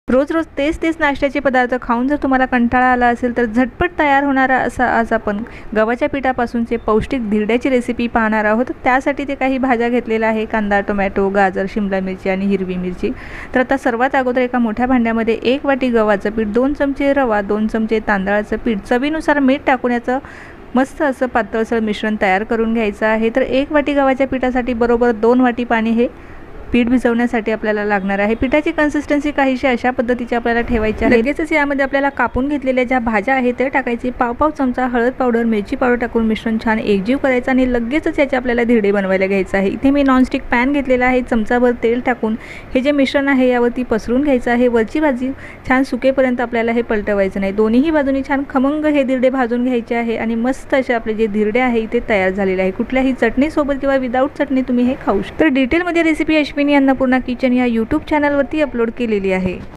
रोज रोज तेच तेच नाश्त्याचे पदार्थ खाऊन जर तुम्हाला कंटाळा आला असेल तर झटपट तयार होणारा असा आज आपण गव्हाच्या पिठापासूनचे पौष्टिक धिरड्याची रेसिपी पाहणार आहोत। त्यासाठी ते काही भाज्या घेतलेल्या आहे, कांदा, टोमॅटो, गाजर, शिमला मिरची आणि हिरवी मिरची। तर आता सर्वात अगोदर एका मोठ्या भांड्यामध्ये 1 वाटी गव्हाचं पीठ, 2 चमचे रवा, 2 चमचे तांदळाचं पीठ, चवीनुसार मीठ टाकून याचं मस्त असं पातळसर मिश्रण तयार करून घ्यायचं आहे। तर 1 वाटी गव्हाच्या पिठासाठी बरोबर 2 वाटी पाणी हे पीठ भिजवण्यासाठी आपल्याला लागणार आहे। पिठाची कन्सिस्टन्सी काहीशी अशा पद्धतीची आपल्याला ठेवायची आहे। लगेचच यामध्ये आपल्याला कापून घेतलेल्या ज्या भाज्या आहेत ते टाकायची, पाव चमचा हळद पावडर, मिरची पावडर टाकून मिश्रण छान एकजीव करायचं आणि लगेचच याचे आपल्याला धिरडे बनवायला घ्यायचं आहे। इथे मी नॉनस्टिक पॅन घेतलेला आहे, चमचाभर तेल टाकून हे जे मिश्रण आहे यावरती पसरून घ्यायचं आहे। वरची भाजी छान सुकेपर्यंत आपल्याला हे पलटवायचं नाही, दोन्ही बाजूनी छान खमंग हे धिरडे भाजून घ्यायचे आहे आणि मस्त असे आपले जे धिरडे आहे इथे तयार झालेले आहे। कुठल्याही चटणी सोबत किंवा विदाऊट चटणी तुम्ही हे खाऊ शकता। तर डिटेलमध्ये रेसिपी अश्विनी अन्नपूर्णा किचन या यूट्यूब चॅनलवरती अपलोड केलेली आहे।